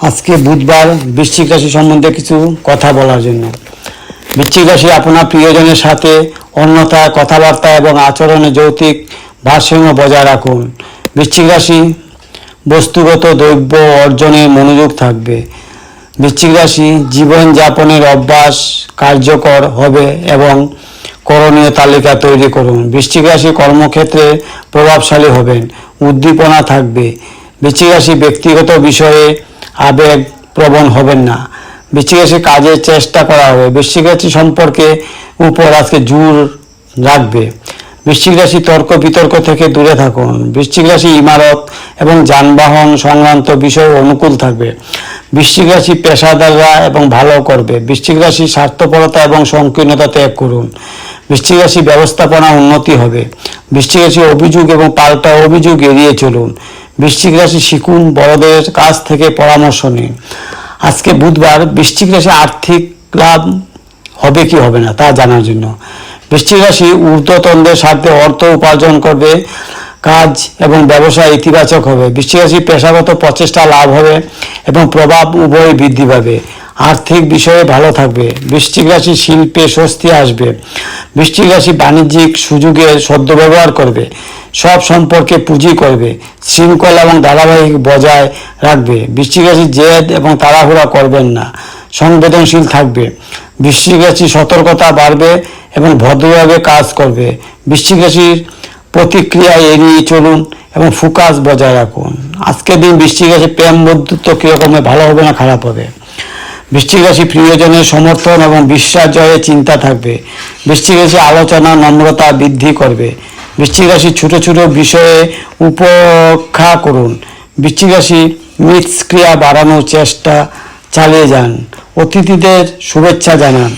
আজকে বুধবার বৃশ্চিক রাশি সম্বন্ধে কিছু কথা বলার জন্য। বৃশ্চিক রাশি আপনার প্রিয়জনের সাথে অন্যথা কথাবার্তা এবং আচরণে যৌক্তিক ভারসাম্য বজায় রাখুন। বৃশ্চিক রাশি বস্তুগত দ্রব্য অর্জনে মনোযোগ থাকবে। বৃশ্চিক রাশি জীবনযাপনের অভ্যাস কার্যকর হবে এবং করণীয় তালিকা তৈরি করুন। বৃশ্চিক রাশি কর্মক্ষেত্রে প্রভাবশালী হবেন, উদ্দীপনা থাকবে। বৃশ্চিক রাশি ব্যক্তিগত বিষয়ে আবেগ প্রবণ হবেন না। বৃশ্চিক রাশি কাজের চেষ্টা করা হবে। বৃশ্চিক রাশি সম্পর্কে উপর আজকে জোর রাখবে। বৃশ্চিক রাশি তর্ক বিতর্ক থেকে দূরে থাকুন। বৃশ্চিক রাশি ইমারত এবং যানবাহন সংক্রান্ত বিষয়ে অনুকূল থাকবে। বৃশ্চিক রাশি পেশাদাররা এবং ভালো করবে। বৃশ্চিক রাশি স্বার্থপরতা এবং সংকীর্ণতা ত্যাগ করুন। বৃশ্চিক রাশি ব্যবস্থাপনা উন্নতি হবে। বৃশ্চিক রাশি অভিযোগ এবং পাল্টা অভিযোগ এড়িয়ে চলুন। বৃশ্চিক রাশি শিখুন, বড়দের কাছ থেকে পরামর্শ নিন। আজকে বুধবার বৃশ্চিক রাশি আর্থিক লাভ হবে কি হবে না তা জানার জন্য। বৃশ্চিক রাশি ঊর্ধ্বতনদের সাথে অর্থ উপার্জন করবে, কাজ এবং ব্যবসায় ইতিবাচক হবে। বৃশ্চিক রাশি পেশাগত প্রচেষ্টা লাভ হবে এবং প্রভাব উভয় বৃদ্ধি পাবে। আর্থিক বিষয়ে ভালো থাকবে। বৃশ্চিক রাশি শিল্পে স্বস্তি আসবে। বৃশ্চিক রাশি বাণিজ্যিক সুযোগের সদ্ব্যবহার করবে। সব সম্পর্কে পুঁজি করবে। শৃঙ্খলা এবং ধারাবাহিক বজায় রাখবে। বৃশ্চিক রাশি জেদ এবং তাড়াহুড়া করবেন না, সংবেদনশীল থাকবে। বৃশ্চিক রাশি সতর্কতা বাড়বে এবং ভদ্রভাবে কাজ করবে। বৃশ্চিক রাশির প্রতিক্রিয়া এড়িয়ে চলুন এবং ফোকাস বজায় রাখুন। আজকের দিন বৃশ্চিক রাশি প্রেম বন্ধুত্ব কীরকম ভালো হবে না খারাপ হবে। বৃশ্চিক রাশি প্রিয়জনের সমর্থন এবং বিশ্বাস জয়ে চিন্তা থাকবে। বৃশ্চিক রাশি আলোচনা নম্রতা বৃদ্ধি করবে। বৃশ্চিক রাশি ছোট ছোট বিষয়ে উপেক্ষা করুন। বৃশ্চিক রাশি মিথস্ক্রিয়া বাড়ানোর চেষ্টা চালিয়ে যান। অতিথিদের শুভেচ্ছা জানান,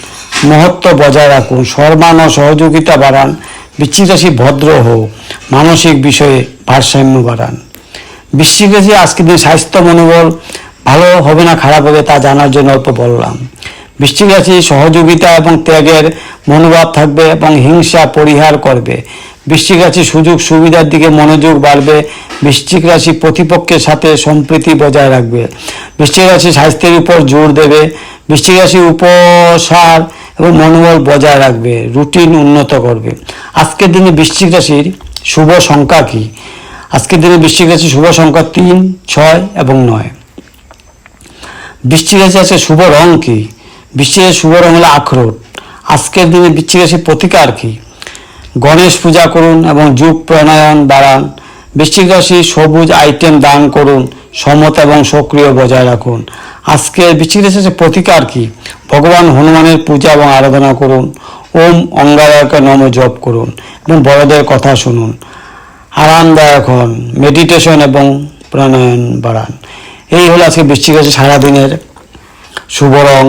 মহত্ব বজায় রাখুন, সম্মান ও সহযোগিতা বাড়ান। বৃশ্চিক রাশি ভদ্র হোক, মানসিক বিষয়ে ভারসাম্য বাড়ান। বৃশ্চিক রাশি আজকের দিন স্বাস্থ্য মনোবল ভালো হবে না খারাপ হবে তা জানার জন্য অল্প বললাম। বৃশ্চিক রাশি সহযোগিতা এবং ত্যাগের মনোভাব থাকবে এবং হিংসা পরিহার করবে। বৃশ্চিক রাশি সুযোগ সুবিধার দিকে মনোযোগ বাড়বে। বৃশ্চিক রাশি প্রতিপক্ষের সাথে সম্প্রীতি বজায় রাখবে। বৃশ্চিক রাশি স্বাস্থ্যের উপর জোর দেবে। বৃশ্চিক রাশি উপসার এবং মনোবল বজায় রাখবে, রুটিন উন্নত করবে। আজকের দিনে বৃশ্চিক রাশির শুভ সংখ্যা কি? আজকের দিনে বৃশ্চিক রাশির শুভ সংখ্যা 3, 6 এবং 9। বৃশ্চিক রাশি আছে শুভ রং কি? বৃশ্চিক রাশির শুভ রং হলো আখরোট। আজকের দিনে বৃশ্চিক রাশির প্রতিকার কি? গণেশ পূজা করুন এবং যোগ প্রাণায়াম বাড়ান। বৃশ্চিক রাশি সবুজ আইটেম দান করুন, সমতা এবং সক্রিয় বজায় রাখুন। আজকে বৃশ্চিক রাশির প্রতিকার কি? ভগবান হনুমানের পূজা এবং আরাধনা করুন। ওম অঙ্গারক নম জপ করুন এবং বড়দের কথা শুনুন। আরামদায়ক হন, মেডিটেশন এবং প্রাণায়াম বাড়ান। এই হলো আজকে বৃশ্চিক রাশি সারাদিনের শুভ রং,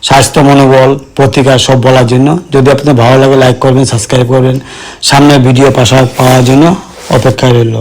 স্বাস্থ্য মনোবল, প্রতিকার সব বলার জন্য। যদি আপনাদের ভালো লাগে লাইক করবেন, সাবস্ক্রাইব করবেন। সামনে ভিডিও পাওয়ার জন্য অপেক্ষায় রইল।